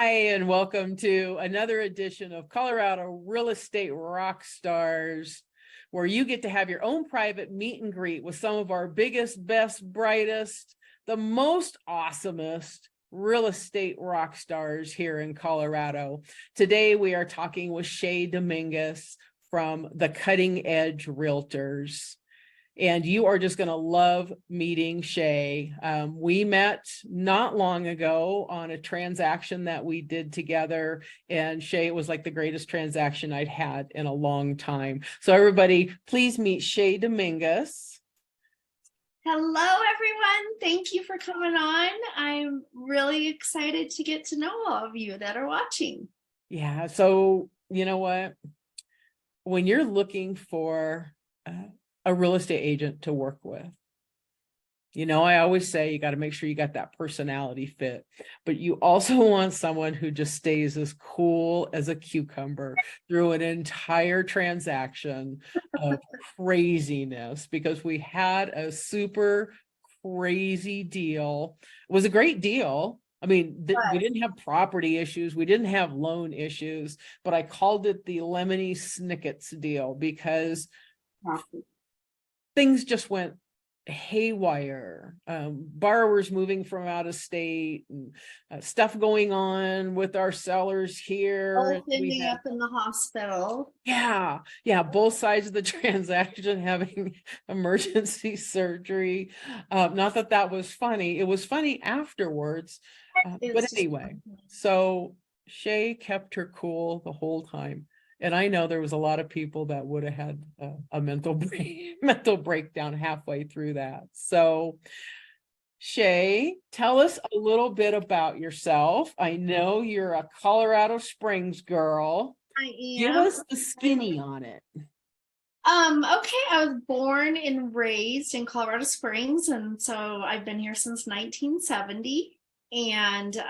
Hi, and welcome to another edition of Colorado Real Estate Rock Stars, where you get to have your own private meet and greet with some of our biggest, best, brightest, the most awesomest real estate rock stars here in Colorado. Today, we are talking with Shay Dominguez from the Cutting Edge Realtors. And you are just going to love meeting Shay. We met not long ago on a transaction that we did together. And Shay, it was like the greatest transaction I'd had in a long time. So everybody, please meet Shay Dominguez. Hello, everyone. Thank you for coming on. I'm really excited to get to know all of you that are watching. Yeah. So you know what? When you're looking for a real estate agent to work with, I always say you got to make sure you got that personality fit, but you also want someone who just stays as cool as a cucumber through an entire transaction of craziness, because we had a super crazy deal. It was a great deal. I mean, we didn't have property issues. We didn't have loan issues, but I called it the Lemony Snicket's deal because things just went haywire. Borrowers moving from out of state, and stuff going on with our sellers here. Ending up in the hospital. Yeah, both sides of the transaction having emergency surgery. Not that that was funny. It was funny afterwards. But anyway, so Shay kept her cool the whole time. And I know there was a lot of people that would have had a mental breakdown halfway through that. So Shay, tell us a little bit about yourself. I know you're a Colorado Springs girl. I am. Give us the skinny on it. Okay, I was born and raised in Colorado Springs, and so I've been here since 1970. And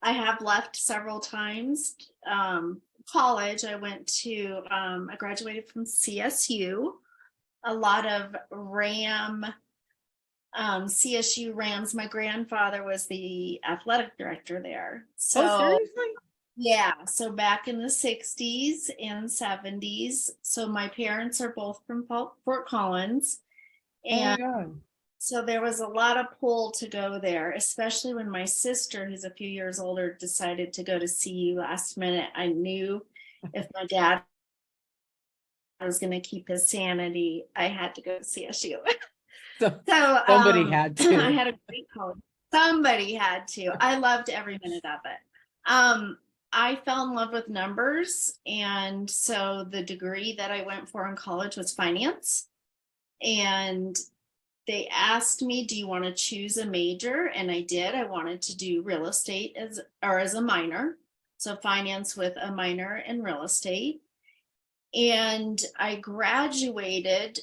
I have left several times. College, I graduated from CSU. A lot of CSU Rams. My grandfather was the athletic director there. So, seriously? Yeah. So back in the 60s and 70s. So my parents are both from Fort Collins. And so there was a lot of pull to go there, especially when my sister, who's a few years older, decided to go to CU last minute. I knew if my dad was going to keep his sanity, I had to go to CSU. So somebody had to. I had a great college. Somebody had to. I loved every minute of it. I fell in love with numbers. And so the degree that I went for in college was finance. And they asked me, do you want to choose a major? And I did. I wanted to do real estate as a minor. So finance with a minor in real estate. And I graduated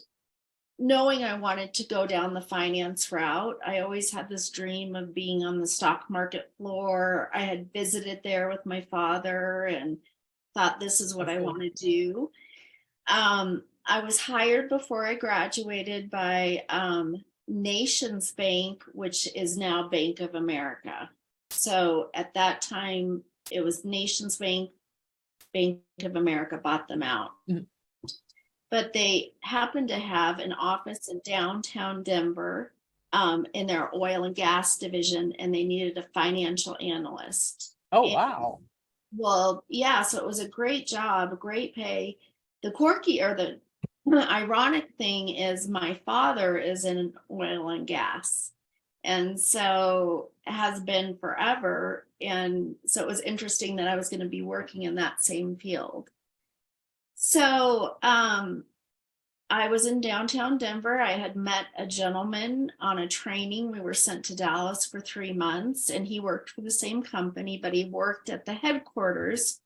knowing I wanted to go down the finance route. I always had this dream of being on the stock market floor. I had visited there with my father and thought this is what I want to do. I was hired before I graduated by Nations Bank, which is now Bank of America. So at that time, it was Nations Bank. Bank of America bought them out. Mm-hmm. But they happened to have an office in downtown Denver in their oil and gas division, and they needed a financial analyst. Oh, wow. Well, yeah, so it was a great job, great pay. The ironic thing is my father is in oil and gas, and so has been forever. And so it was interesting that I was going to be working in that same field. So I was in downtown Denver. I had met a gentleman on a training. We were sent to Dallas for 3 months, and he worked for the same company, but he worked at the headquarters,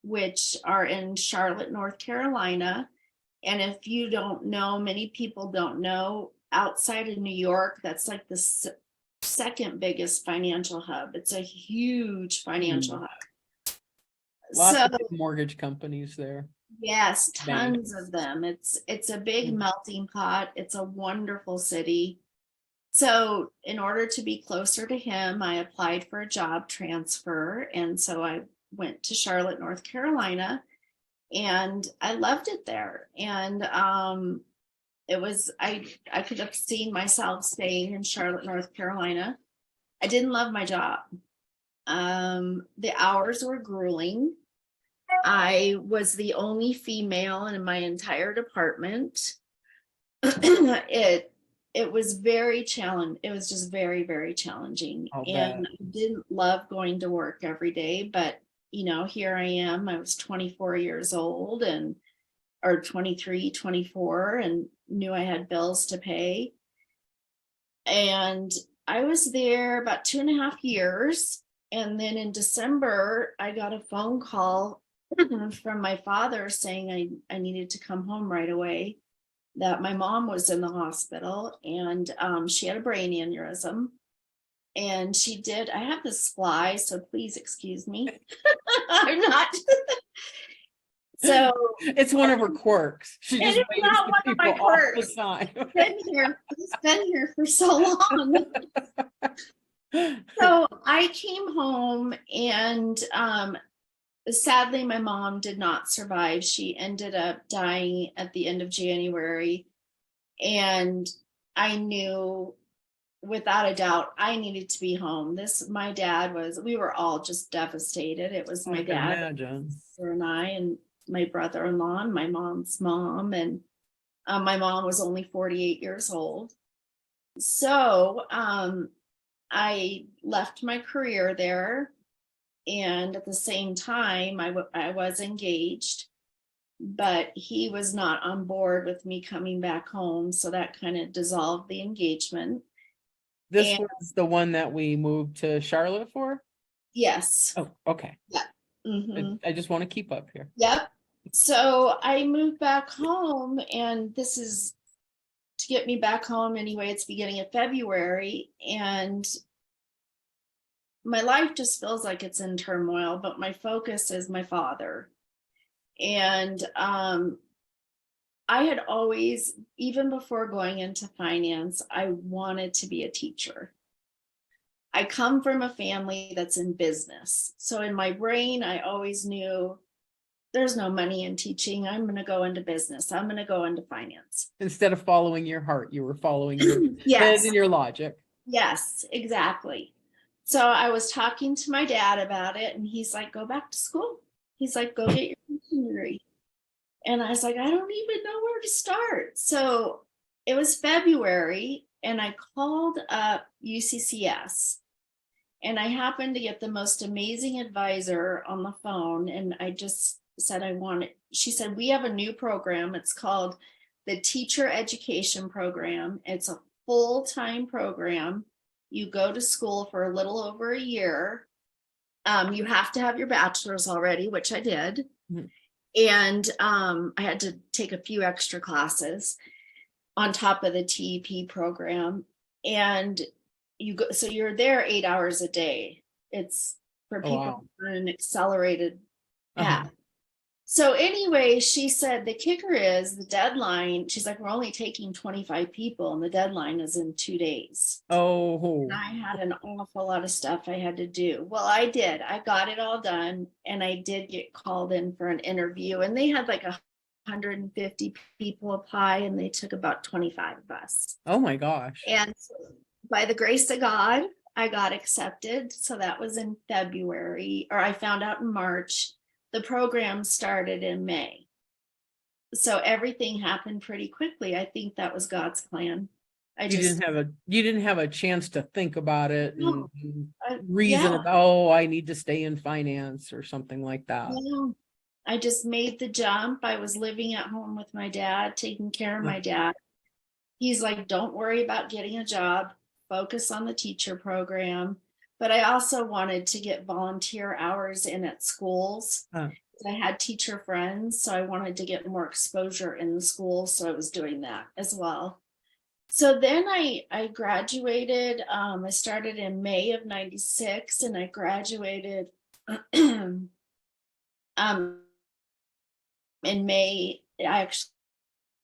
which are in Charlotte, North Carolina. And if you don't know, many people don't know, outside of New York, that's like the second biggest financial hub. It's a huge financial hub. Lots of big mortgage companies there. Yes, tons of them. It's a big melting pot. It's a wonderful city. So in order to be closer to him, I applied for a job transfer. And so I went to Charlotte, North Carolina, and I loved it there. And it was, I could have seen myself staying in Charlotte, North Carolina. I didn't love my job. The hours were grueling. I was the only female in my entire department. It was very challenging. It was just very, very challenging. I'll bet. And I didn't love going to work every day, but here I am. I was 24 years old and or 23, 24, and knew I had bills to pay. And I was there about 2.5 years. And then in December, I got a phone call from my father saying I needed to come home right away, that my mom was in the hospital and she had a brain aneurysm. And I have this fly, so please excuse me. I'm not. So It's one of her quirks. She it just is waves not to one of my people all the quirks. time. It's been here for so long. So I came home and sadly, my mom did not survive. She ended up dying at the end of January. And I knew without a doubt I needed to be home. We were all just devastated. It was my I can dad imagine. and I and my brother-in-law and my mom's mom. And my mom was only 48 years old. So I left my career there. And at the same time, I was engaged, but he was not on board with me coming back home. So that kind of dissolved the engagement. This And was the one that we moved to Charlotte for? yes. Oh, okay. Yeah. Mhm. I just want to keep up here. Yep. So I moved back home, and this is to get me back home anyway. It's beginning of February, and my life just feels like it's in turmoil, but my focus is my father. And I had always, even before going into finance, I wanted to be a teacher. I come from a family that's in business. So in my brain, I always knew there's no money in teaching. I'm going to go into business. I'm going to go into finance. Instead of following your heart, you were following your head Yes. and your logic. Yes, exactly. So I was talking to my dad about it, and he's like, go back to school. He's like, go get your teaching degree. And I was like, I don't even know where to start. So it was February, and I called up UCCS, and I happened to get the most amazing advisor on the phone. And I just said, she said, we have a new program. It's called the Teacher Education Program. It's a full-time program. You go to school for a little over a year. You have to have your bachelor's already, which I did. Mm-hmm. And I had to take a few extra classes on top of the TEP program. And so you're there 8 hours a day. It's for people who are an accelerated path. Uh-huh. So anyway, she said, the kicker is the deadline. She's like, we're only taking 25 people and the deadline is in 2 days. Oh. And I had an awful lot of stuff I had to do. Well, I did. I got it all done, and I did get called in for an interview, and they had like 150 people apply, and they took about 25 of us. Oh my gosh. And so, by the grace of God, I got accepted. So that was in February, or I found out in March. The program started in May. So everything happened pretty quickly. I think that was God's plan. You didn't have a chance to think about it and reason about, I need to stay in finance or something like that. No, I just made the jump. I was living at home with my dad, taking care of my dad. He's like, don't worry about getting a job, focus on the teacher program. But I also wanted to get volunteer hours in at schools. I had teacher friends, so I wanted to get more exposure in the schools. So I was doing that as well. So then I graduated. I started in May of '96, and I graduated in May. I actually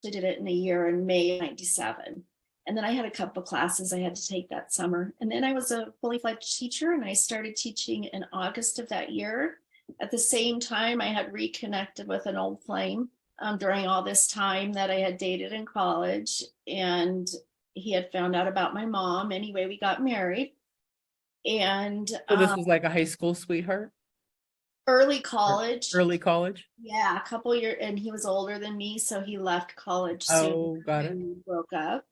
did it in a year in May of '97. And then I had a couple classes I had to take that summer. And then I was a fully fledged teacher, and I started teaching in August of that year. At the same time, I had reconnected with an old flame during all this time that I had dated in college. And he had found out about my mom. Anyway, we got married. And So this was like a high school sweetheart? early college. Early college? Yeah, a couple years, and he was older than me, so he left college soon. Oh, got it. And we broke up.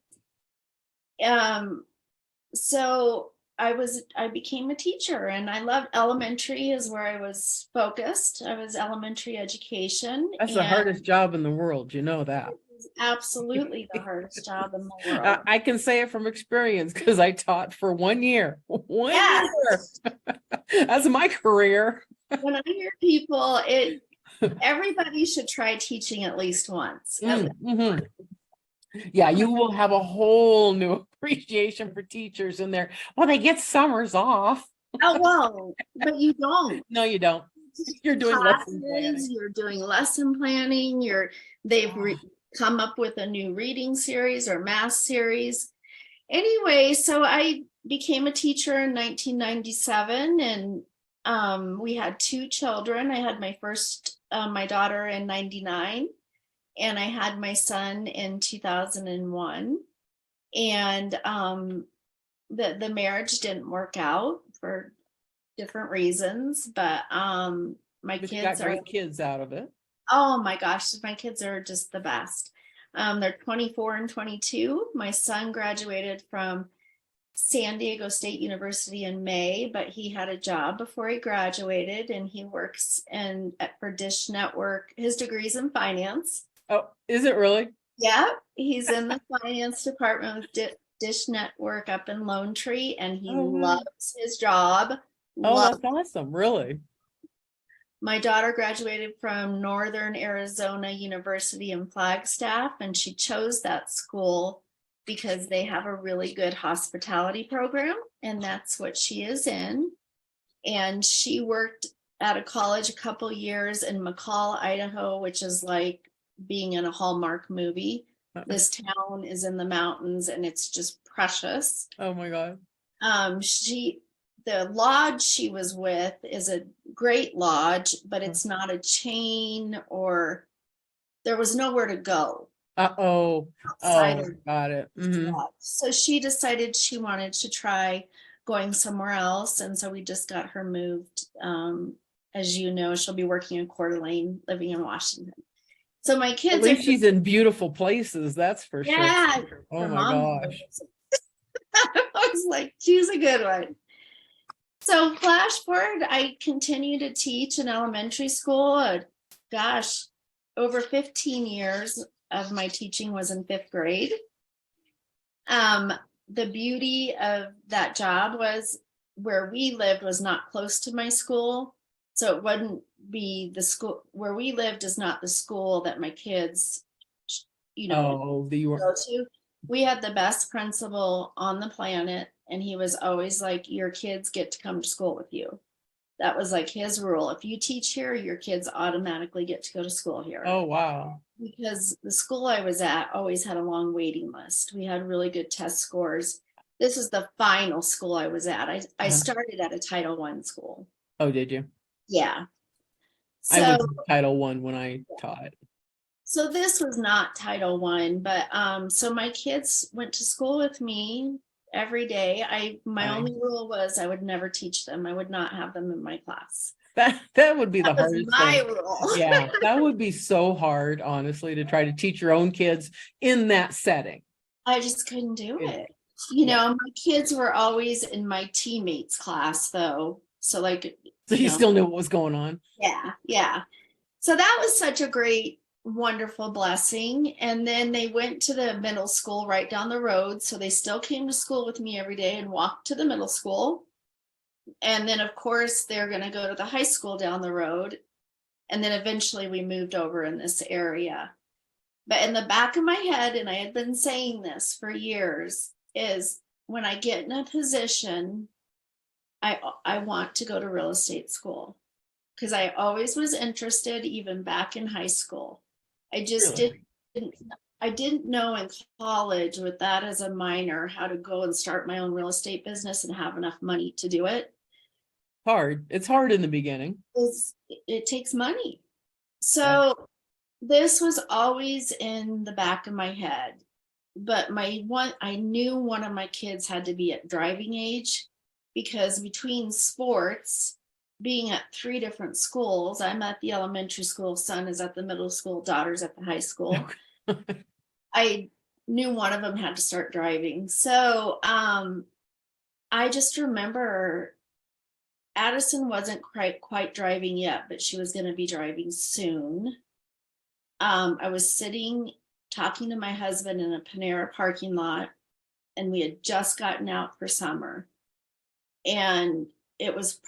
So I became a teacher, and I loved elementary is where I was focused. I was elementary education. That's the hardest job in the world, you know that. It was absolutely the hardest job in the world. I can say it from experience because I taught for 1 year. One Yes. year. That's my career. When I hear people, everybody should try teaching at least once. Mhm. Yeah, you will have a whole new appreciation for teachers in there. Well, they get summers off. Oh, well, but you don't. No, you don't. You're doing lesson planning. Classes, you're doing lesson planning, they've come up with a new reading series or math series. Anyway, so I became a teacher in 1997, and we had 2 children. I had my first, my daughter in 99, and I had my son in 2001. And the marriage didn't work out for different reasons, but my But you kids got great kids out of it. oh my gosh, my kids are just the best. They're 24 and 22. My son graduated from San Diego State University in May, but he had a job before he graduated, and he works for Dish Network. His degree's in finance. Oh, is it really? Yeah, he's in the finance department with Dish Network up in Lone Tree, and he loves his job. Oh, that's awesome. Really? My daughter graduated from Northern Arizona University in Flagstaff, and she chose that school because they have a really good hospitality program, and that's what she is in. And she worked at a college a couple years in McCall, Idaho, which is like being in a Hallmark movie. This town is in the mountains, and it's just precious. Oh my God. The lodge she was with is a great lodge, but it's not a chain, or there was nowhere to go. Oh, got it. So she decided she wanted to try going somewhere else. And so we just got her moved. As you know, she'll be working in Coeur d'Alene, living in Washington. So my kids At least she's in beautiful places, that's for sure. Oh my gosh. I was like, she's a good one. So flash forward, I continue to teach in elementary school. Gosh, over 15 years of my teaching was in 5th grade. The beauty of that job was where we lived was not close to my school. So it wouldn't be the school where we lived is not the school that my kids, go to. We had the best principal on the planet, and he was always like, your kids get to come to school with you. That was like his rule. If you teach here, your kids automatically get to go to school here. Oh, wow. Because the school I was at always had a long waiting list. We had really good test scores. This is the final school I was at. I started at a Title I school. Oh, did you? Yeah. I was in Title I when I taught. So this was not Title I, but so my kids went to school with me every day. My only rule was I would never teach them. I would not have them in my class. That would be the hardest my thing. rule. Yeah, that would be so hard, honestly, to try to teach your own kids in that setting. I just couldn't do it. My kids were always in my teammates' class, though. So so you still knew what was going on. Yeah. So that was such a great, wonderful blessing. And then they went to the middle school right down the road. So they still came to school with me every day and walked to the middle school. And then, of course, they're going to go to the high school down the road. And then eventually we moved over in this area. But in the back of my head, and I had been saying this for years, is when I get in a position, I want to go to real estate school, because I always was interested, even back in high school. I just didn't. I didn't know in college with that as a minor how to go and start my own real estate business and have enough money to do it. Hard. It's hard in the beginning. It takes money. Yeah. So this was always in the back of my head. But I knew one of my kids had to be at driving age, because between sports, being at 3 different schools, I'm at the elementary school, son is at the middle school, daughter's at the high school. I knew one of them had to start driving. So I just remember Addison wasn't quite driving yet, but she was going to be driving soon. I was sitting talking to my husband in a Panera parking lot, and we had just gotten out for summer. And it was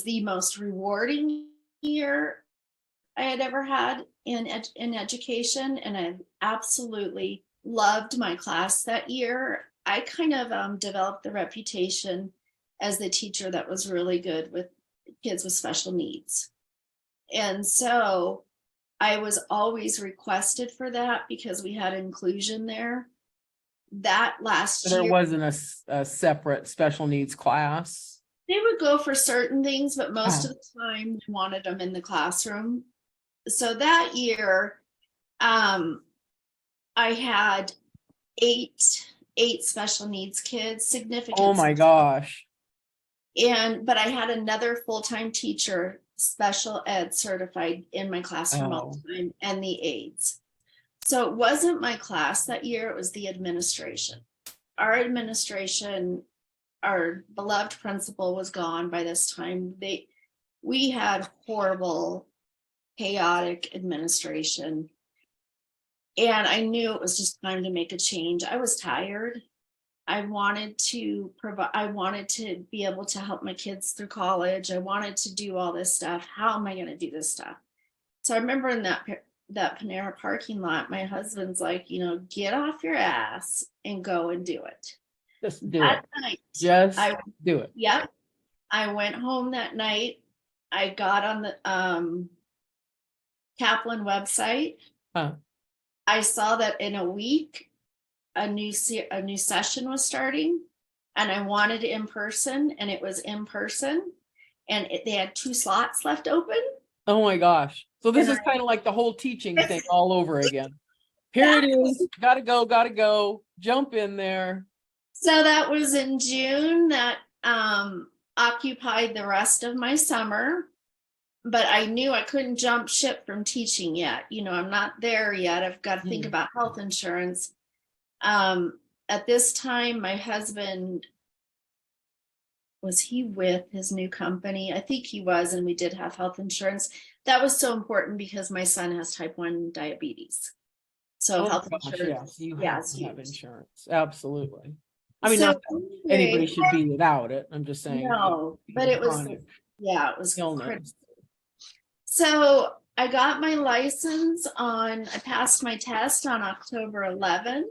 the most rewarding year I had ever had in education. And I absolutely loved my class that year. I kind of developed the reputation as the teacher that was really good with kids with special needs. And so I was always requested for that because we had inclusion there. That last There year, wasn't a separate special needs class. they would go for certain things, but most of the time we wanted them in the classroom. So that year, I had eight special needs kids, significant. Oh my gosh. But I had another full-time teacher, special ed certified in my classroom all the time, and the aides. So it wasn't my class that year, it was the administration. Our administration, our beloved principal was gone by this time. We had horrible, chaotic administration. And I knew it was just time to make a change. I was tired. I wanted to be able to help my kids through college. I wanted to do all this stuff. How am I going to do this stuff? So I remember in that Panera parking lot, my husband's like, get off your ass and go and do it. Just do That it. night, Just do it. Yep. I went home that night. I got on the Kaplan website. I saw that in a week, a new session was starting, and I wanted it in person, and it was in person, and they had 2 slots left open. Oh my gosh. So this is kind of like the whole teaching thing all over again. Here it is. Gotta go. Jump in there. So that was in June. That occupied the rest of my summer. But I knew I couldn't jump ship from teaching yet. I'm not there yet. I've got to think about health insurance. At this time, my husband, was he with his new company? I think he was, and we did have health insurance. That was so important because my son has type 1 diabetes. So health insurance. Yes, you have to have insurance. Absolutely. I mean, not anyway, anybody should be without it. I'm just saying. No, but it was critical. So I got my license I passed my test on October 11th.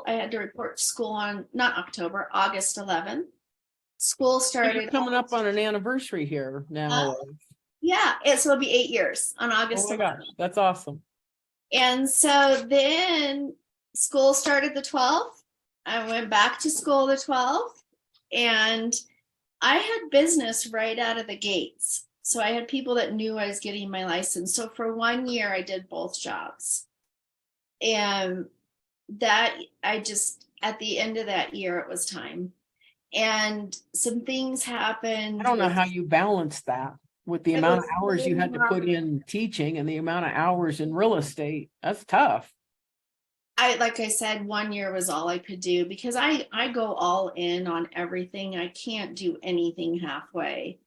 I had to report to school on August 11th. School started. You're coming up on an anniversary here now. Yeah, it'll be 8 years on August 11th. Oh my gosh, that's awesome. And so then school started the 12th. I went back to school the 12th, and I had business right out of the gates. So I had people that knew I was getting my license. So for 1 year, I did both jobs. And at the end of that year, it was time. And some things happened. I don't know how you balance that with the amount of hours you had to put in teaching and the amount of hours in real estate. That's tough. Like I said, 1 year was all I could do because I go all in on everything. I can't do anything halfway.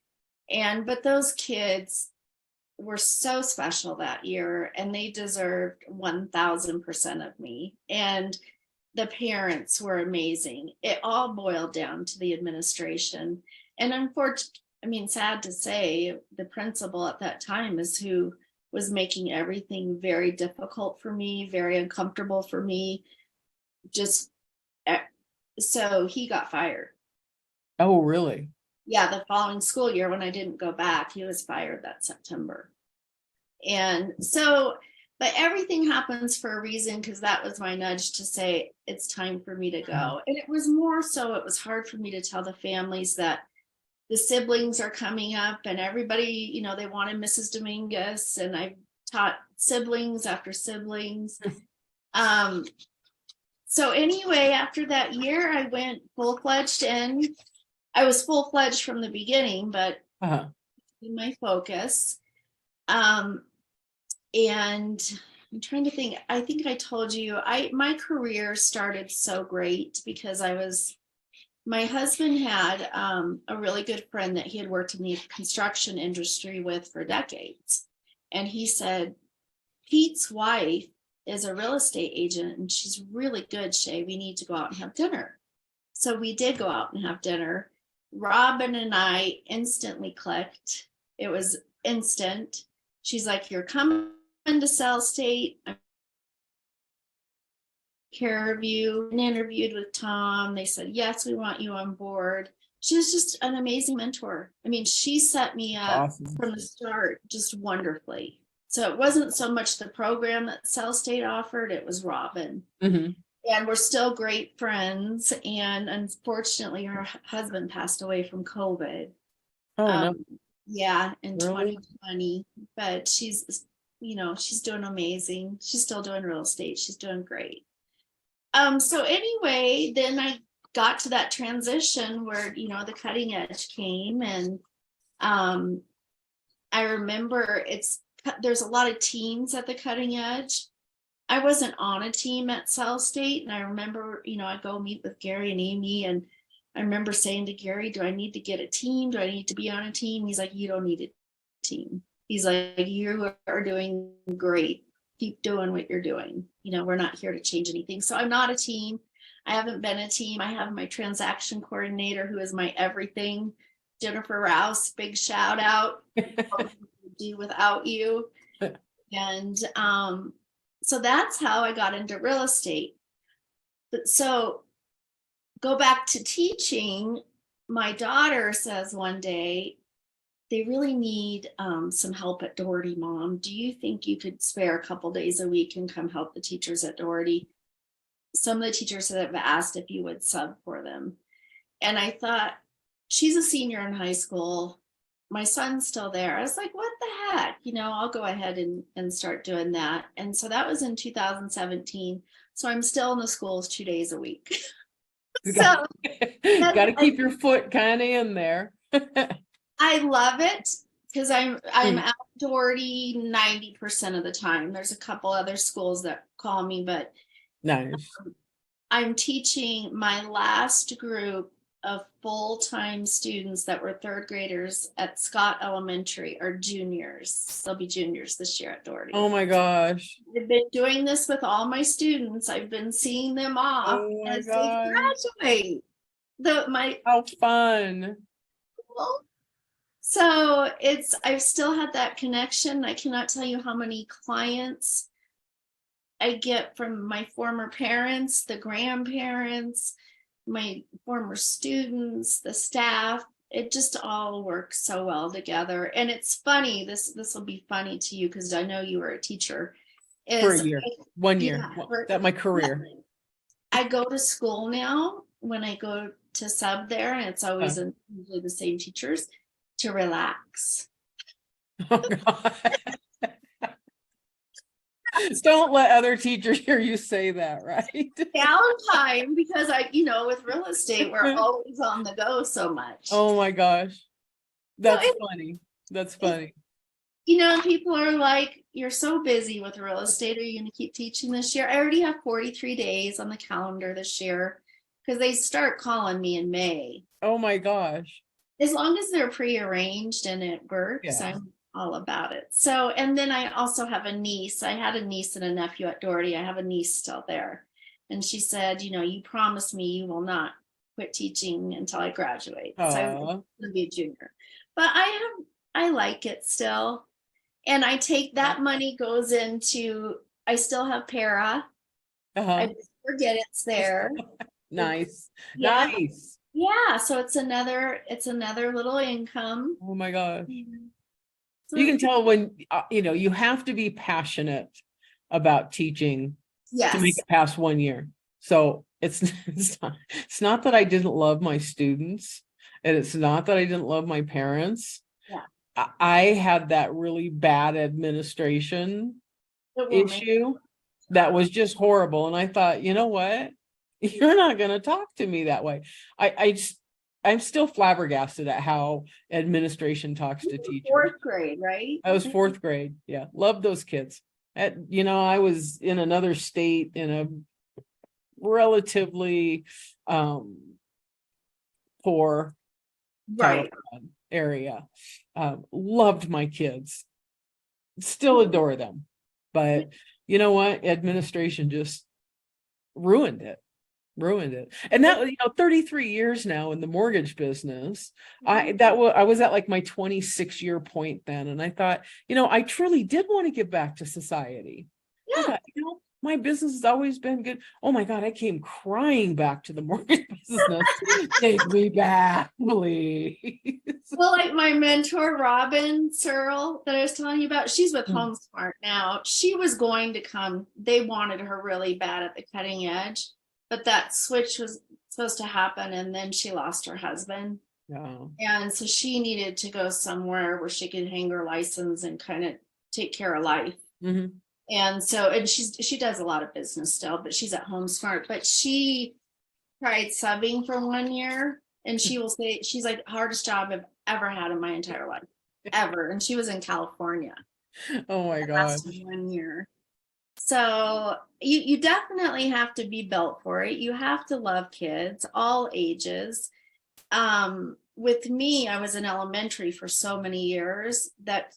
But those kids were so special that year, and they deserved 1000% of me. And the parents were amazing. It all boiled down to the administration. And unfortunately, sad to say, the principal at that time is who was making everything very difficult for me, very uncomfortable for me. So he got fired. Oh, really? Yeah, the following school year when I didn't go back, he was fired that September. And so, but everything happens for a reason, because that was my nudge to say it's time for me to go. And it was more so, it was hard for me to tell the families that the siblings are coming up and everybody, you know, they wanted Mrs. Dominguez, and I taught siblings after siblings. So anyway, after that year, I went full-fledged in. I was full-fledged from the beginning, but my focus. And I'm trying to think, I think I told you, my career started so great because my husband had a really good friend that he had worked in the construction industry with for decades. And he said, Pete's wife is a real estate agent and she's really good, Shay. We need to go out and have dinner. So we did go out and have dinner. Robin and I instantly clicked. It was instant. She's like, you're coming to Sell State. I'm care of you. And interviewed with Tom. They said, yes, we want you on board. She was just an amazing mentor. I mean, she set me up from the start just wonderfully. So it wasn't so much the program that Sell State offered, it was Robin. And we're still great friends. And unfortunately, her husband passed away from COVID. No. Yeah, in 2020. But she's, you know, she's doing amazing. She's still doing real estate. She's doing great. So anyway, then I got to that transition where, you know, the cutting edge came, and I remember there's a lot of teams at the cutting edge. I wasn't on a team at Sell State, and I remember, you know, I go meet with Gary and Amy, and I remember saying to Gary, do I need to get a team? Do I need to be on a team? He's like, you don't need a team. He's like, you are doing great. Keep doing what you're doing. You know, we're not here to change anything. So I'm not a team. I haven't been a team. I have my transaction coordinator, who is my everything, Jennifer Rouse. Big shout out. Do without you. And so that's how I got into real estate. But so go back to teaching. My daughter says one day, they really need some help at Doherty, Mom. Do you think you could spare a couple days a week and come help the teachers at Doherty? Some of the teachers have asked if you would sub for them. And I thought, she's a senior in high school. My son's still there. I was like, what the heck? You know, I'll go ahead and start doing that. And so that was in 2017. So I'm still in the schools 2 days a week. So got to keep your foot kind of in there. I love it because I'm at Doherty 90% of the time. There's a couple other schools that call me, but nice. I'm teaching my last group of full-time students that were third graders at Scott Elementary, or juniors. They'll be juniors this year at Doherty. Oh my gosh. I've been doing this with all my students. I've been seeing them off as they graduate. How fun. So I've still had that connection. I cannot tell you how many clients I get from my former parents, the grandparents, my former students, the staff. It just all works so well together. And it's funny, this will be funny to you because I know you were a teacher. For a year, 1 year, that my career. I go to school now when I go to sub there, and it's always usually the same teachers, to relax. Oh, God. Don't let other teachers hear you say that, right? Downtime, because with real estate, we're always on the go so much. Oh my gosh. That's funny. That's funny. People are like, you're so busy with real estate. Are you going to keep teaching this year? I already have 43 days on the calendar this year because they start calling me in May. Oh my gosh. As long as they're pre-arranged and it works, yeah. I'm all about it. So, and then I also have a niece. I had a niece and a nephew at Doherty. I have a niece still there. And she said, you promised me you will not quit teaching until I graduate. Aww. So I'm going to be a junior. But I like it still. And I take that money goes into, I still have para. I forget it's there. Nice. Yeah. Nice. Yeah. So it's another little income. Oh my gosh. You can tell when, you have to be passionate about teaching to make Yes. it past 1 year. So it's not that I didn't love my students, and it's not that I didn't love my parents. Yeah. I had that really bad administration It will make issue that was just horrible. And I thought, you know what? You're not going to talk to me that way. I'm still flabbergasted at how administration talks to teachers. fourth grade, right? I was fourth grade. Yeah. Love those kids. I was in another state in a relatively poor type Right. of area. Loved my kids. Still adore them. But you know what? Administration just ruined it. And that, 33 years now in the mortgage business. I was at like my 26-year point then. And I thought, I truly did want to give back to society. I Yeah. thought, my business has always been good. Oh my God, I came crying back to the mortgage business. Take me back, please. Well, like my mentor, Robin Searle, that I was telling you about, she's with Mm. HomeSmart now. She was going to come. They wanted her really bad at the cutting edge, but that switch was supposed to happen, and then she lost her husband. No. And so she needed to go somewhere where she could hang her license and kind of take care of life. Mhm. And so, and she does a lot of business still, but she's at HomeSmart. But she tried subbing for 1 year, and she will say, she's like, hardest job I've ever had in my entire life, ever. And she was in California. Oh my It God. lasted 1 year. So you definitely have to be built for it. You have to love kids, all ages. With me, I was in elementary for so many years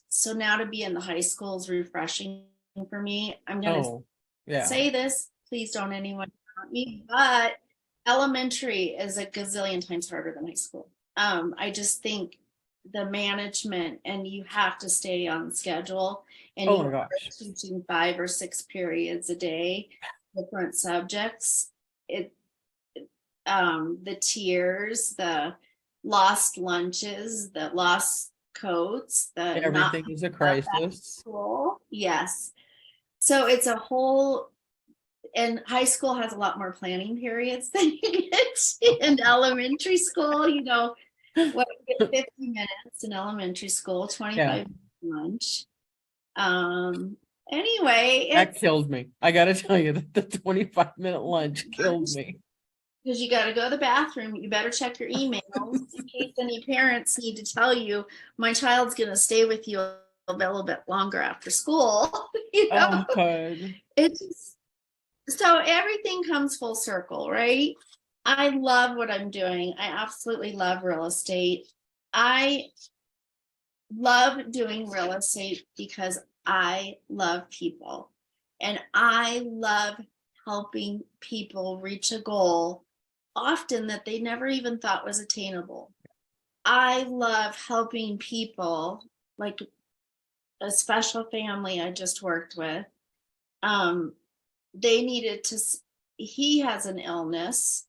so now to be in the high school is refreshing for me. I'm gonna Oh, yeah. say this, please don't anyone hurt me, but elementary is a gazillion times harder than high school. I just think the management, and you have to stay on schedule, and Oh you my are gosh. teaching 5 or 6 periods a day, different subjects. The tiers, the lost lunches, the lost coats, the not Everything is a back to crisis. school. Yes. So it's a whole, and high school has a lot more planning periods than you get in elementary school. What, you get 50 minutes in elementary school, 25 minutes lunch. Anyway, That killed me. I got to tell you that the 25-minute lunch killed me. because you got to go to the bathroom. You better check your emails in case any parents need to tell you, my child's going to stay with you a little bit longer after school. Oh, good. So everything comes full circle, right? I love what I'm doing. I absolutely love real estate. I love doing real estate because I love people, and I love helping people reach a goal, often that they never even thought was attainable. I love helping people, like a special family I just worked with. They needed to, he has an illness,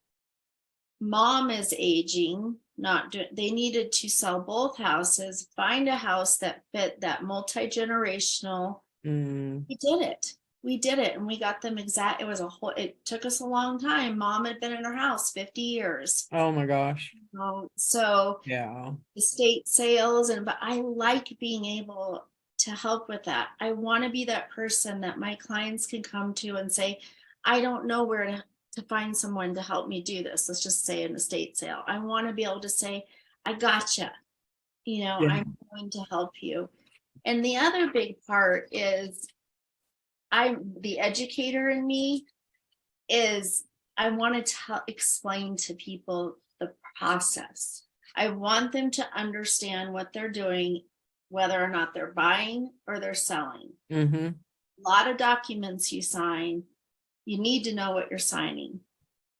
mom is aging, they needed to sell both houses, find a house that fit that multi-generational. We did it, and we got them it took us a long time. Mom had been in her house 50 years. Oh my gosh. So Yeah. estate sales, but I like being able to help with that. I want to be that person that my clients can come to and say, I don't know where to find someone to help me do this. Let's just say an estate sale. I want to be able to say, I gotcha. I'm going to help you. And the other big part is the educator in me is I want to explain to people the process. I want them to understand what they're doing, whether or not they're buying or they're selling. Mm-hmm. A lot of documents you sign, you need to know what you're signing.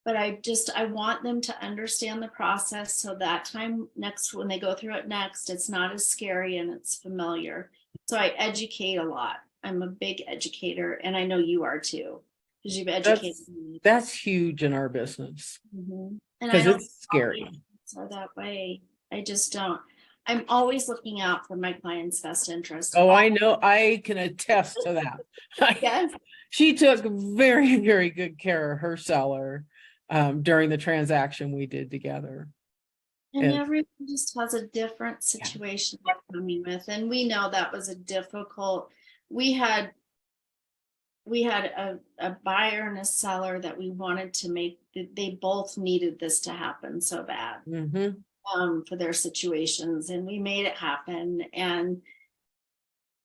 But I want them to understand the process, so that time next, when they go through it next, it's not as scary and it's familiar. So I educate a lot. I'm a big educator, and I know you are too, because you've educated me. That's huge in our business. Mm-hmm. And Because it's scary. So that way, I just don't. I'm always looking out for my client's best interest. Oh, I know. I can attest to that. Yes. She took very, very good care of her seller during the transaction we did together. And And everyone just has a different situation they're coming with. And we know that was a difficult, we had a buyer and a seller that we wanted to make, they both needed this to happen so bad mhm. for their situations, and we made it happen. And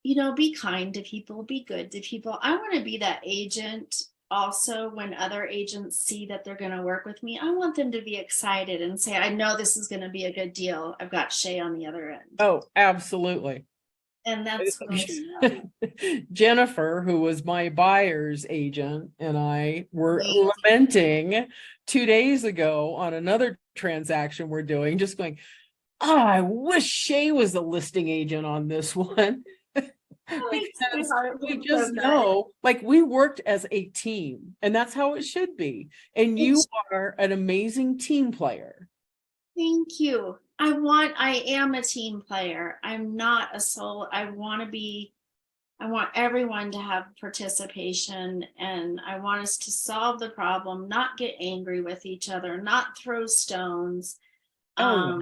be kind to people, be good to people. I want to be that agent also. When other agents see that they're going to work with me, I want them to be excited and say, I know this is going to be a good deal. I've got Shay on the other end. Oh, absolutely. And that's what I Jennifer, who was my buyer's agent, and I were Amazing. lamenting 2 days ago on another transaction we're doing, just going, oh, I wish Shay was the listing agent on this one. Because we just know, like, we worked as a team, and that's how it should be. And you are an amazing team player. Thank you. I am a team player. I'm not a solo. I want everyone to have participation, and I want us to solve the problem, not get angry with each other, not throw stones. Oh,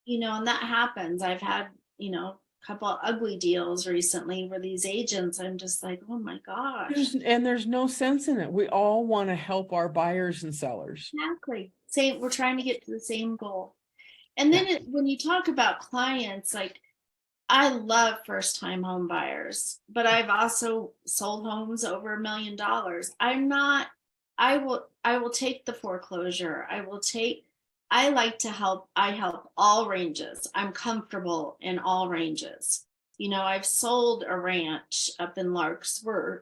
And that happens. I've had, a couple of ugly deals recently where these agents, I'm just like, oh my gosh. there's no sense in it. We all want to help our buyers and sellers. Exactly. Same. We're trying to get to the same goal. And then when you talk about clients, like, I love first time home buyers, but I've also sold homes over $1 million. I will take the foreclosure. I like to help. I help all ranges. I'm comfortable in all ranges. I've sold a ranch up in Larkspur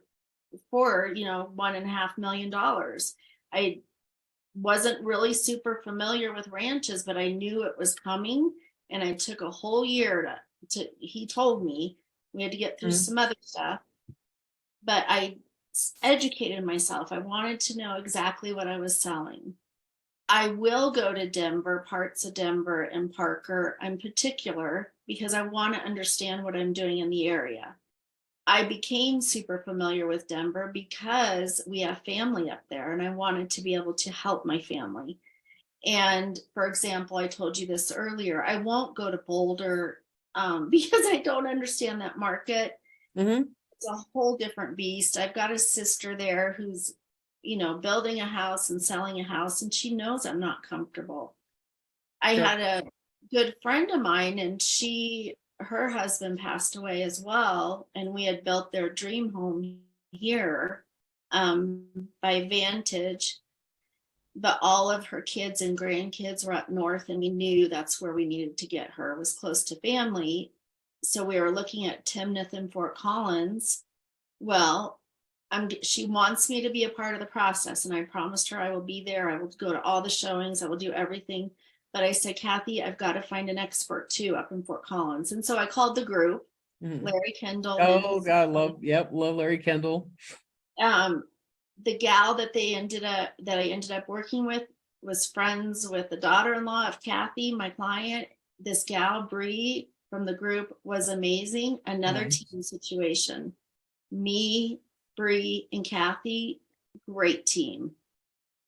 for $1.5 million. I wasn't really super familiar with ranches, but I knew it was coming, and I took a whole year to he told me we had to get through some other stuff, but I educated myself. I wanted to know exactly what I was selling. I will go to Denver, parts of Denver and Parker. I'm particular because I want to understand what I'm doing in the area. I became super familiar with Denver because we have family up there, and I wanted to be able to help my family. And for example, I told you this earlier, I won't go to Boulder because I don't understand that market. Mm-hmm. It's a whole different beast. I've got a sister there who's, building a house and selling a house, and she knows I'm not comfortable. I had a good friend of mine, and her husband passed away as well, and we had built their dream home here by Vantage, but all of her kids and grandkids were up north, and we knew that's where we needed to get her. It was close to family. So we were looking at Timnath and Fort Collins. Well, she wants me to be a part of the process, and I promised her I will be there. I will go to all the showings. I will do everything. But I said, Kathy, I've got to find an expert too up in Fort Collins. And so I called the group, Larry Kendall. Oh God, love Larry Kendall. The gal that I ended up working with was friends with the daughter-in-law of Kathy, my client. This gal, Bree, from the group, was amazing. Another team situation. Me, Bree, and Kathy, great team.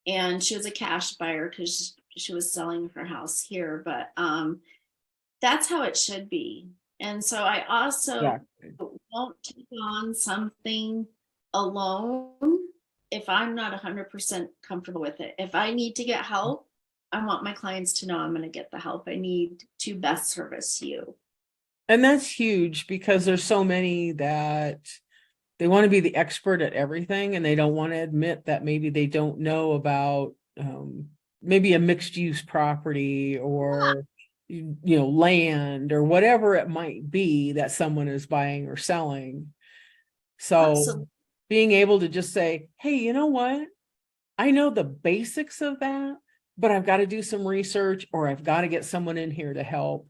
And she was a cash buyer because she was selling her house here, but that's how it should be. And so I also won't take on something alone if I'm not 100% comfortable with it. If I need to get help, I want my clients to know I'm going to get the help I need to best service you. And that's huge, because there's so many that they want to be the expert at everything, and they don't want to admit that maybe they don't know about maybe a mixed use property or land or whatever it might be that someone is buying or selling. So Absolutely. Being able to just say, hey, you know what? I know the basics of that, but I've got to do some research, or I've got to get someone in here to help.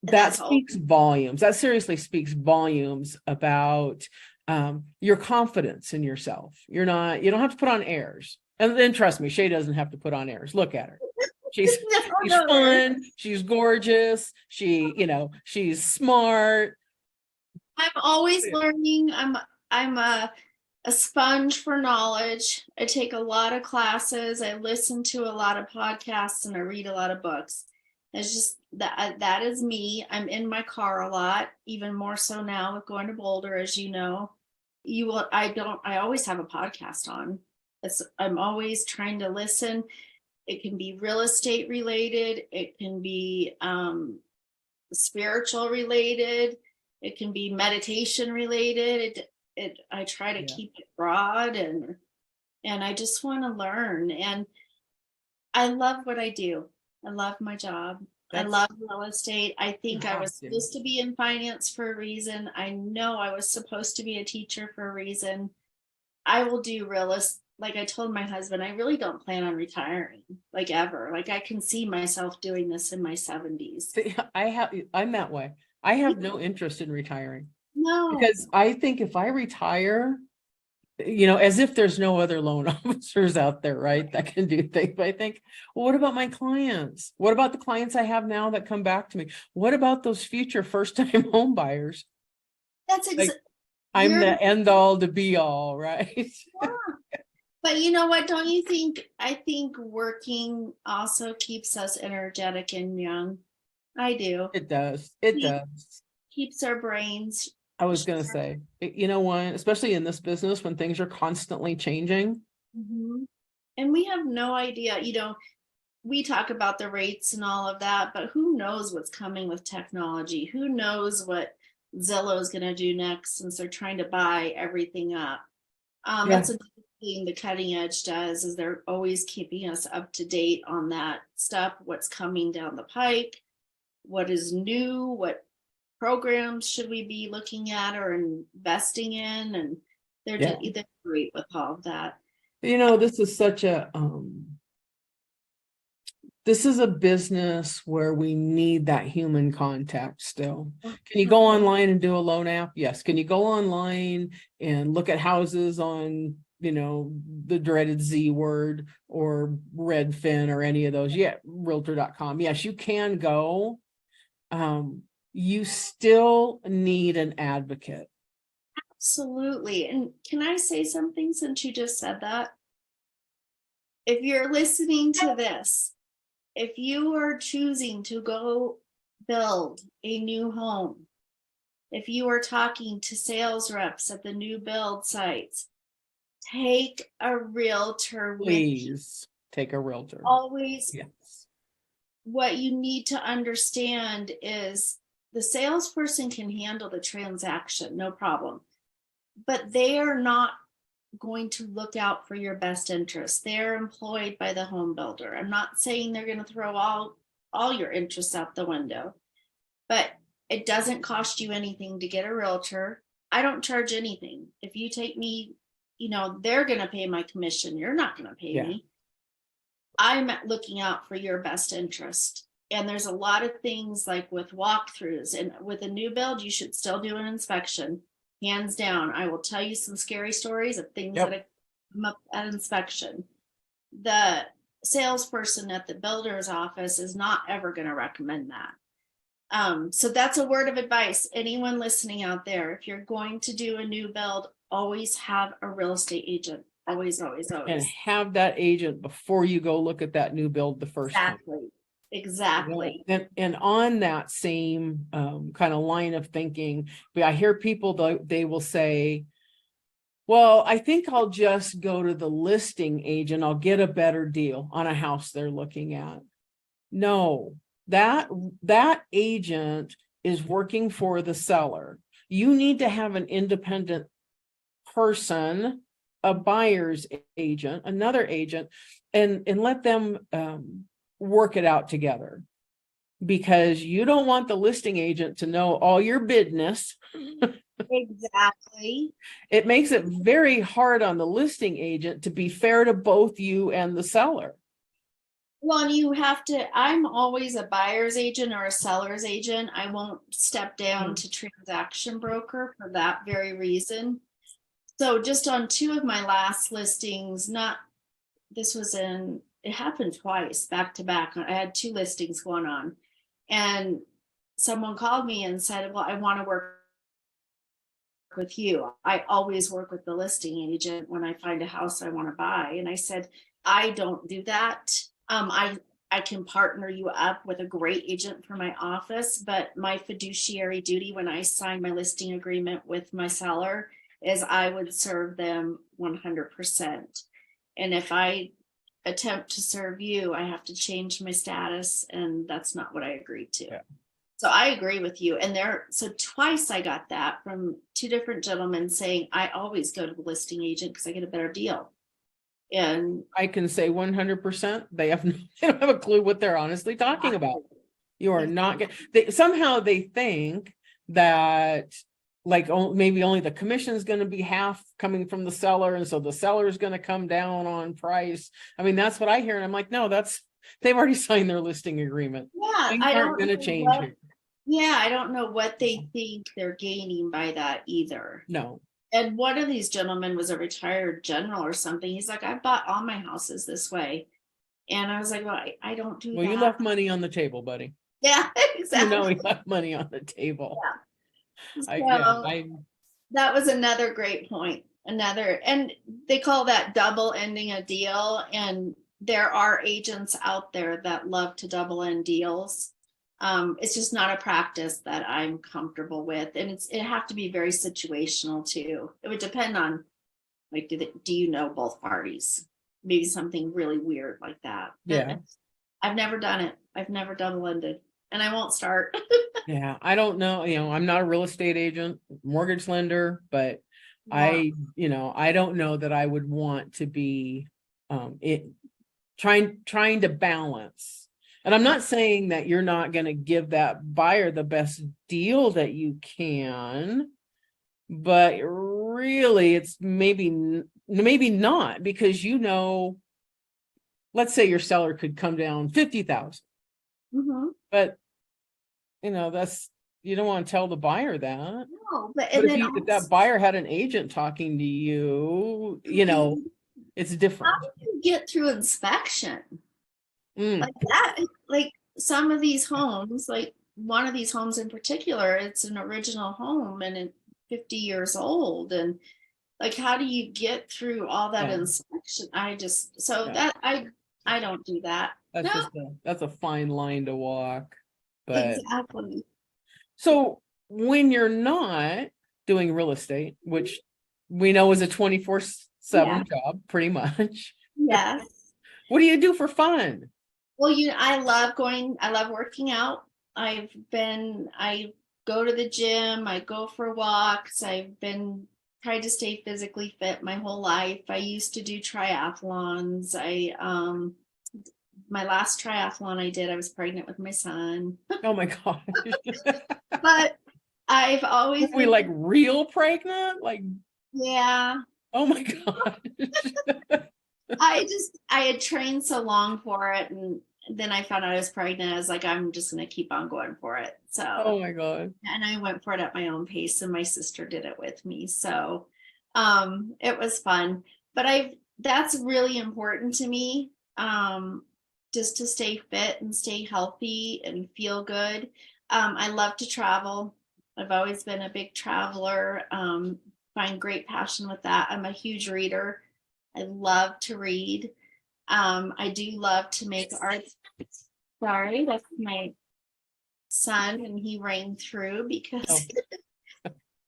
That speaks volumes. That seriously speaks volumes about your confidence in yourself. You don't have to put on airs. And then trust me, Shay doesn't have to put on airs. Look at her. She's she's No. fun, she's gorgeous, she's smart. I'm always Yeah. learning. I'm a sponge for knowledge. I take a lot of classes. I listen to a lot of podcasts and I read a lot of books. It's just that is me. I'm in my car a lot, even more so now with going to Boulder, as you know. I always have a podcast on. I'm always trying to listen. It can be real estate related, it can be spiritual related, it can be meditation related. I try to keep it broad, and I just want to learn, and I love what I do. I love my job. I love real estate. I think I was supposed to be in finance for a reason. I know I was supposed to be a teacher for a reason. I will do real estate. Like I told my husband, I really don't plan on retiring, like ever. Like I can see myself doing this in my 70s. See, I'm that way. I have no interest in retiring. No. Because I think if I retire, as if there's no other loan officers out there, right, that can do things. But I think, well, what about my clients? What about the clients I have now that come back to me? What about those future first-time home buyers? That's I'm the end all to be all, right? Yeah. But you know what? Don't you think? I think working also keeps us energetic and young. I do. It does. It does. Keeps our brains. I was going to say, you know what, especially in this business when things are constantly changing. Mm-hmm. And we have no idea, we talk about the rates and all of that, but who knows what's coming with technology? Who knows what Zillow is going to do next, since they're trying to buy everything up? That's another thing the cutting edge does, is they're always keeping us up to date on that stuff, what's coming down the pike, what is new, what programs should we be looking at or investing in, and they're great with all of that. This is such a this is a business where we need that human contact still. Can you go online and do a loan app? Yes. Can you go online and look at houses on, the dreaded Z word or Redfin or any of those? Yeah, Realtor.com. Yes, you can go. You still need an advocate. Absolutely. And can I say something, since you just said that? If you're listening to this, if you are choosing to go build a new home, if you are talking to sales reps at the new build sites, take a realtor with you. Please take a realtor. Always. Yes. What you need to understand is the salesperson can handle the transaction, no problem, but they are not going to look out for your best interest. They're employed by the home builder. I'm not saying they're going to throw all your interests out the window, but it doesn't cost you anything to get a realtor. I don't charge anything. If you take me, they're going to pay my commission. You're not going to pay me. I'm looking out for your best interest. And there's a lot of things like with walkthroughs, and with a new build, you should still do an inspection. Hands down. I will tell you some scary stories of things that have come up at inspection. The salesperson at the builder's office is not ever going to recommend that. So that's a word of advice. Anyone listening out there, if you're going to do a new build, always have a real estate agent. Always, always, always. And have that agent before you go look at that new build the first time. Exactly. And on that same kind of line of thinking, I hear people, they will say, well, I think I'll just go to the listing agent. I'll get a better deal on a house they're looking at. No, that agent is working for the seller. You need to have an independent person, a buyer's agent, another agent, and let them work it out together, because you don't want the listing agent to know all your business. Exactly. It makes it very hard on the listing agent to be fair to both you and the seller. Well, you have to, I'm always a buyer's agent or a seller's agent. I won't step down to transaction broker for that very reason. So just on 2 of my last listings, this was in it happened twice back to back. I had 2 listings going on, and someone called me and said, well, I want to work with you. I always work with the listing agent when I find a house I want to buy. And I said, I don't do that. I can partner you up with a great agent for my office, but my fiduciary duty when I sign my listing agreement with my seller is I would serve them 100%. And if I attempt to serve you, I have to change my status, and that's not what I agreed to. Yeah. So I agree with you. And so twice I got that from 2 different gentlemen saying, I always go to the listing agent because I get a better deal. And I can say 100%, they don't have a clue what they're honestly talking about. You are not somehow they think that like maybe only the commission is going to be half coming from the seller, and so the seller is going to come down on price. I mean, that's what I hear, and I'm like, no, they've already signed their listing agreement. yeah, Things I aren't don't going to know change here. Yeah, I don't know what they think they're gaining by that either. No. And one of these gentlemen was a retired general or something. He's like, I bought all my houses this way. And I was like, well, I don't do Well, that. you left money on the table, buddy. Yeah, exactly. You left money on the table. So that was another great point. And they call that double ending a deal. And there are agents out there that love to double end deals. It's just not a practice that I'm comfortable with. And it have to be very situational too. It would depend on, like, do you know both parties? Maybe something really weird like that. Yeah. I've never done it. I've never double ended, and I won't start. Yeah, I don't know. I'm not a real estate agent, mortgage lender, but Yeah. I don't know that I would want to be trying to balance. And I'm not saying that you're not going to give that buyer the best deal that you can, but really it's maybe not, because let's say your seller could come down 50,000, but you don't want to tell the buyer that. No, but if that buyer had an agent talking to you, it's different. How do you get through inspection? Mm. Like that? Like some of these homes, like one of these homes in particular, it's an original home and it's 50 years old. And like, how do you get through all that inspection? That I don't do that. That's a fine line to walk. But exactly. So when you're not doing real estate, which we know is a 24/7 job, pretty much. Yes. What do you do for fun? Well, I love working out. I go to the gym, I go for walks. I've been trying to stay physically fit my whole life. I used to do triathlons. My last triathlon I did, I was pregnant with my son. Oh my gosh. But I've always we like real pregnant? Like, yeah. Oh my God. I had trained so long for it, and then I found out I was pregnant. I was like, I'm just gonna keep on going for it. So oh my God. And I went for it at my own pace, and my sister did it with me. So it was fun. But that's really important to me. Just to stay fit and stay healthy and feel good. I love to travel. I've always been a big traveler. Find great passion with that. I'm a huge reader. I love to read. I do love to make art. Sorry, that's my son, and he rang through because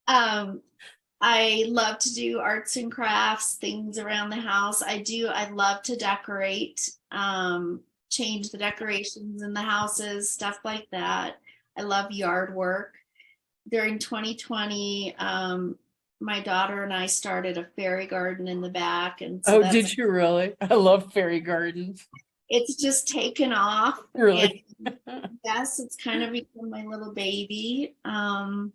I love to do arts and crafts, things around the house. I love to decorate, change the decorations in the houses, stuff like that. I love yard work. During 2020, my daughter and I started a fairy garden in the back. And so did you really? I love fairy gardens. It's just taken off. Really? Yes, it's kind of become my little baby. I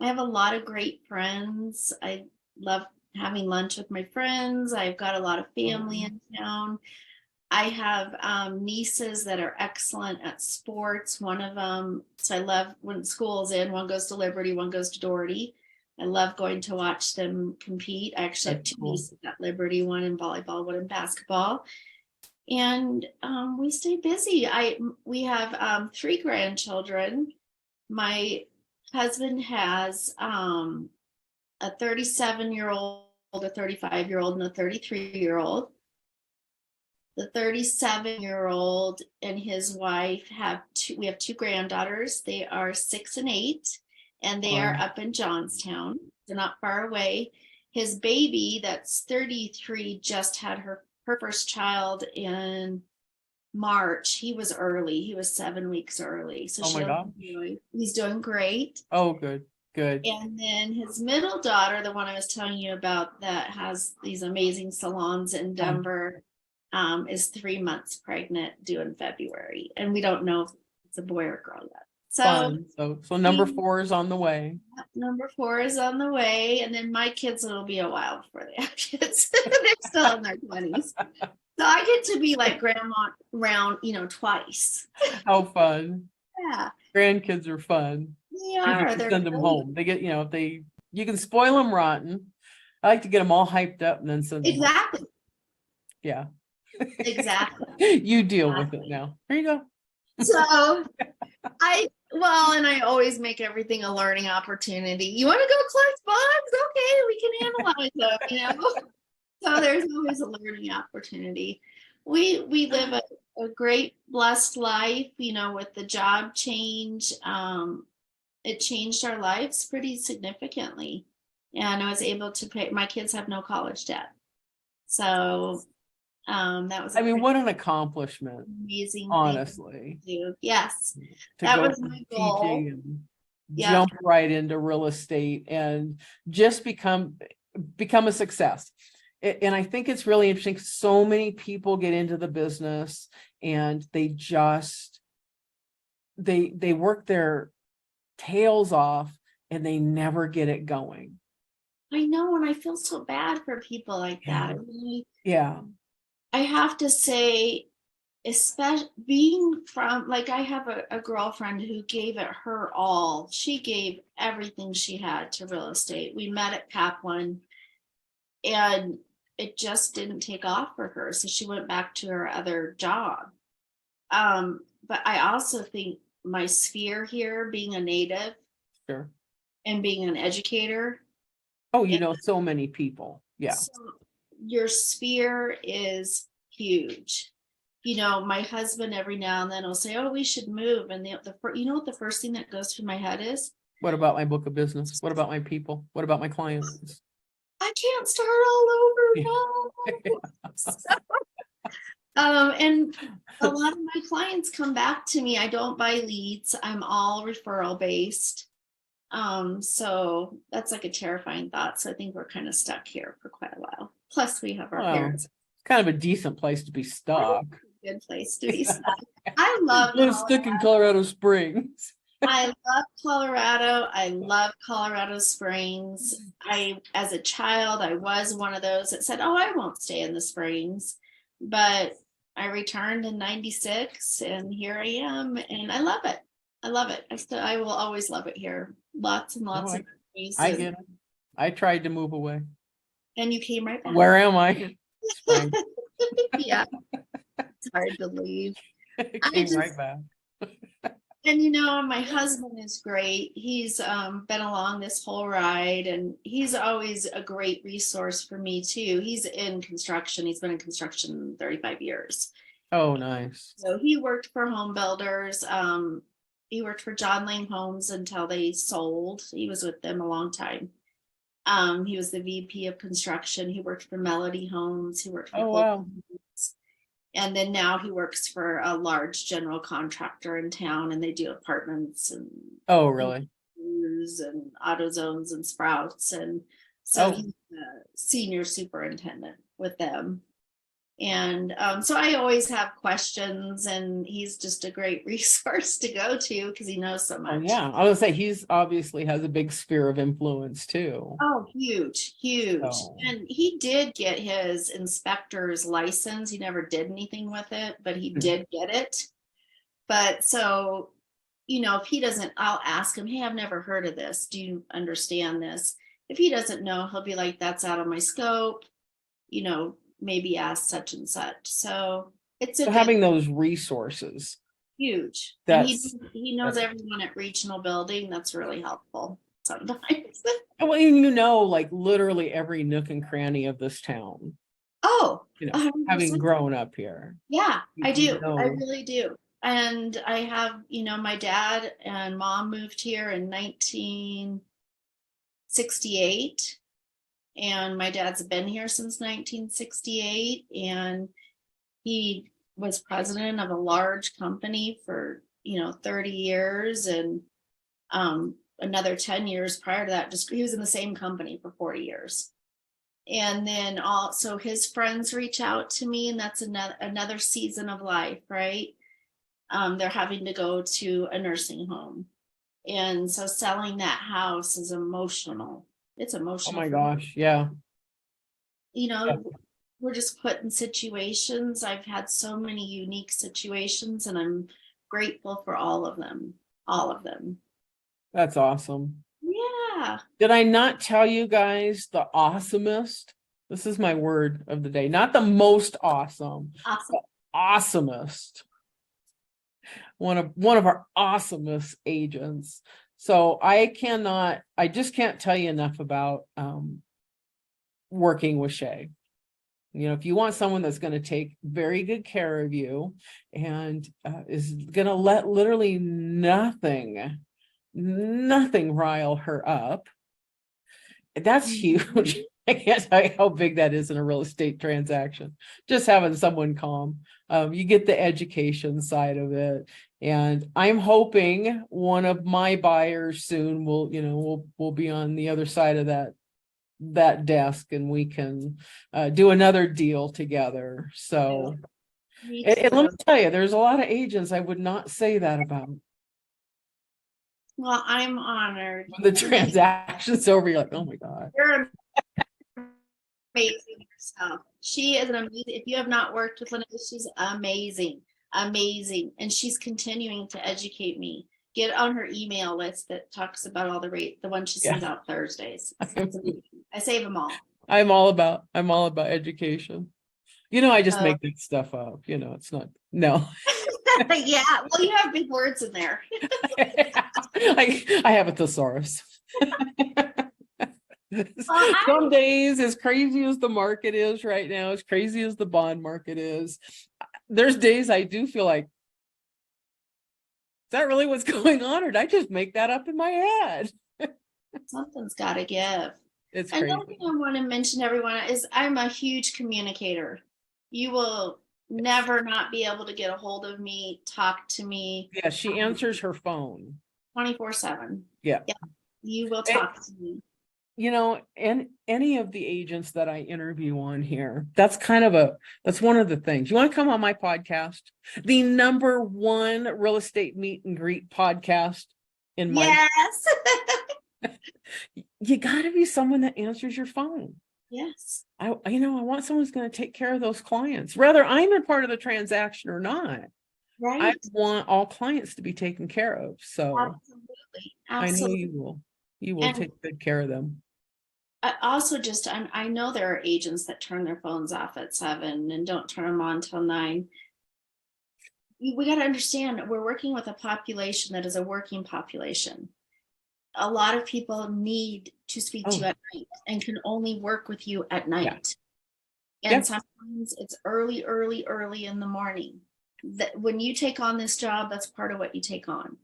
have a lot of great friends. I love having lunch with my friends. I've got a lot of family in town. I have nieces that are excellent at sports. One of them, so I love when school's in, one goes to Liberty, one goes to Doherty. I love going to watch them compete. I actually have 2 nieces at Liberty, one in volleyball, one in basketball. And we stay busy. We have 3 grandchildren. My husband has a 37-year-old, a 35-year-old, and a 33-year-old. The 37-year-old and his wife we have 2 granddaughters. They are 6 and 8, and they are up in Johnstown. They're not far away. His baby, that's 33, just had her first child in March. He was early. He was 7 weeks early. So Oh my gosh. he's doing great. Oh, good. Good. And then his middle daughter, the one I was telling you about that has these amazing salons in Denver, is 3 months pregnant, due in February. And we don't know if it's a boy or girl yet. So, fun. So number 4 is on the way. Number 4 is on the way. And then my kids, it'll be a while before they have kids. They're still in their 20s. So I get to be like grandma around, twice. How fun. Yeah. Grandkids are fun. They are. They're send them home. They get, you can spoil them rotten. I like to get them all hyped up and then send them home. Exactly. Yeah. Exactly. You deal with it now. Here you go. So and I always make everything a learning opportunity. You want to go collect bugs? Okay, we can analyze them, So there's always a learning opportunity. We live a great, blessed life, with the job change. It changed our lives pretty significantly. And I was able to pay, my kids have no college debt. So that was what an accomplishment. Amazing. Honestly. Yes. That was my goal. Jump right into real estate and just become a success. And I think it's really interesting. So many people get into the business and they work their tails off and they never get it going. I know, and I feel so bad for people like that. Yeah. I have to say, especially being from, I have a girlfriend who gave it her all. She gave everything she had to real estate. We met at Kaplan and it just didn't take off for her. So she went back to her other job. But I also think my sphere here, being a native, sure, and being an educator. Oh, so many people. Yeah. So your sphere is huge. My husband every now and then will say, "Oh, we should move." And what the first thing that goes through my head is, what about my book of business? What about my people? What about my clients? I can't start all over. No. And a lot of my clients come back to me. I don't buy leads. I'm all referral based. So that's like a terrifying thought. So I think we're kind of stuck here for quite a while. Plus we have our parents. It's kind of a decent place to be stuck. Good place to be stuck. I love stuck in Colorado Springs. I love Colorado. I love Colorado Springs. As a child, I was one of those that said, "Oh, I won't stay in the Springs," but I returned in '96 and here I am and I love it. I will always love it here. Lots and lots of memories. I get it. I tried to move away. And you came right back. Where am I? Yeah. It's hard to leave. Right back. And my husband is great. He's been along this whole ride and he's always a great resource for me too. He's in construction. He's been in construction 35 years. Oh, nice. So he worked for home builders. He worked for John Lane Homes until they sold. He was with them a long time. He was the VP of construction. He worked for Melody Homes. He worked for wow. Homes. And then now he works for a large general contractor in town and they do apartments and really? And AutoZones and Sprouts. And so he's a senior superintendent with them. And so I always have questions and he's just a great resource to go to because he knows so much. Yeah, I would say he's obviously has a big sphere of influence too. Oh, huge. And he did get his inspector's license. He never did anything with it, but he did get it. But so, if he doesn't, I'll ask him, "Hey, I've never heard of this. Do you understand this?" If he doesn't know, he'll be like, "That's out of my scope. Maybe ask such and such." So It's a So good, having those resources, huge. And that's, he knows everyone at regional building. That's really helpful sometimes. well, you know, like literally every nook and cranny of this town, Oh, you know, 100%. having grown up here. Yeah, I You do. I know, really do. And I have, my dad and mom moved here in 1968. And my dad's been here since 1968. And he was president of a large company for, 30 years. And another 10 years prior to that, just he was in the same company for 40 years. And then also his friends reach out to me, and that's another season of life, right? They're having to go to a nursing home. And so selling that house is emotional. It's oh emotional my for me. gosh, yeah. Yeah. We're just put in situations. I've had so many unique situations, and I'm grateful for all of them. All of them. That's awesome. Yeah. Did I not tell you guys the awesomest? This is my word of the day, not the most awesome, Awesome. the awesomest. One of our awesomest agents. So I just can't tell you enough about working with Shay. If you want someone that's going to take very good care of you and is going to let literally nothing rile her up, that's huge. I can't tell you how big that is in a real estate transaction. Just having someone calm. You get the education side of it. And I'm hoping one of my buyers soon will be on the other side of that desk, and we can do another deal together. So Me and let me too. tell you, there's a lot of agents I would not say that about. Well, I'm honored. When the transaction's over, you're like, oh my God. You're amazing yourself. She is an amazing. If you have not worked with Linnea, she's amazing, amazing, and she's continuing to educate me. Get on her email list that talks about all the one she sends out Thursdays. I save them all. I'm all about education. I just make that stuff up. It's not, no. Yeah, well, you have big words in there. I have a thesaurus. Some days, as crazy as the market is right now, as crazy as the bond market is, there's days I do feel like, is that really what's going on, or did I just make that up in my head? Something's got to give. It's And crazy. the thing I want to mention to everyone is I'm a huge communicator. You will never not be able to get a hold of me, talk to me. Yeah, she answers her phone 24/7. Yeah. You will talk to me. And any of the agents that I interview on here, that's one of the things. You want to come on my podcast? The #1 real estate meet and greet podcast in my. Yes. You got to be someone that answers your phone. Yes. I want someone who's going to take care of those clients, whether I'm a part of the transaction or not. Right. I want all clients to be taken care of. So Absolutely. I know you will. You will take good care of them. I also I know there are agents that turn their phones off at 7 and don't turn them on till 9. We got to understand we're working with a population that is a working population. A lot of people need to speak to you at night and can only work with you at night. Yeah. And sometimes it's early in the morning. That when you take on this job, that's part of what you take on.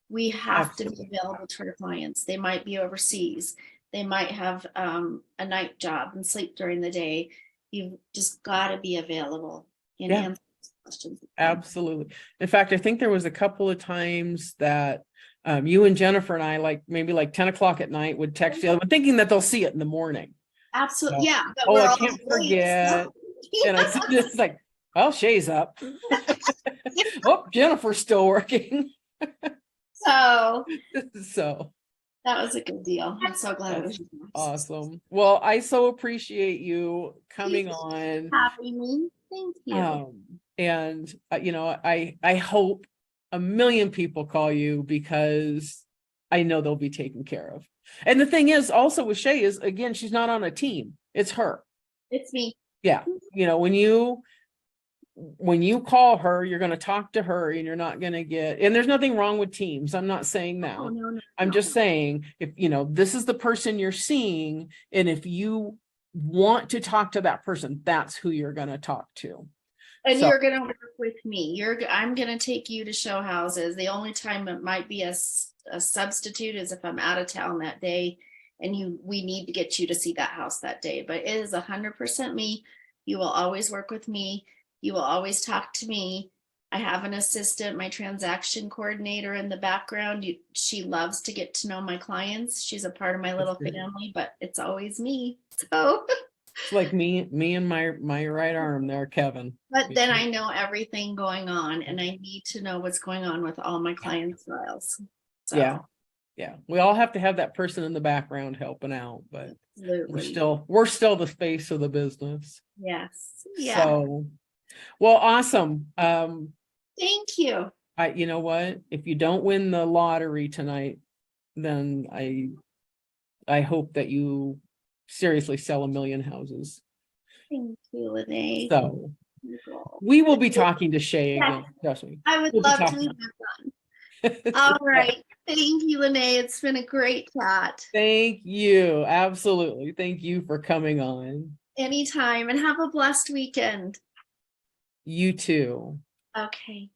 We have to be available to our clients. They might be overseas. They might have a night job and sleep during the day. You've just got to be available and answer questions. Absolutely. In fact, I think there was a couple of times that you and Jennifer and I, maybe 10 o'clock at night, would text the other one thinking that they'll see it in the morning. Absolutely. So, yeah. I can't forget. And I said, it's like, well, Shay's up. Oh, Jennifer's still working. So that was a good deal. I'm so glad it was awesome. Well, I so appreciate you coming on. Having me. Thank you. And I hope a million people call you, because I know they'll be taken care of. And the thing is also with Shay is, again, she's not on a team. It's her. It's me. Yeah. when you call her, you're going to talk to her and you're not going to get, and there's nothing wrong with teams. I'm not saying that. Oh, no, I'm no. just saying, if this is the person you're seeing, and if you want to talk to that person, that's who you're going to talk to. And So- you're gonna work with me. I'm gonna take you to show houses. The only time it might be a substitute is if I'm out of town that day and we need to get you to see that house that day. But it is 100% me. You will always work with me. You will always talk to me. I have an assistant, my transaction coordinator in the background. She loves to get to know my clients. She's a part of my little family, but it's always me. So it's like me and my right arm there, Kevin. but then I know everything going on and I need to know what's going on with all my clients' files. So, Yeah. We all have to have that person in the background helping out, but absolutely. we're still the face of the business. Yes. Yeah. So, well, awesome. Thank you. You know what? If you don't win the lottery tonight, then I hope that you seriously sell 1 million houses. Thank you, Linnea. So we will be talking to Shay again. Trust me. I would love to meet my son. All right. Thank you, Linnea. It's been a great chat. Thank you. Absolutely. Thank you for coming on. Anytime, and have a blessed weekend. You too. Okay.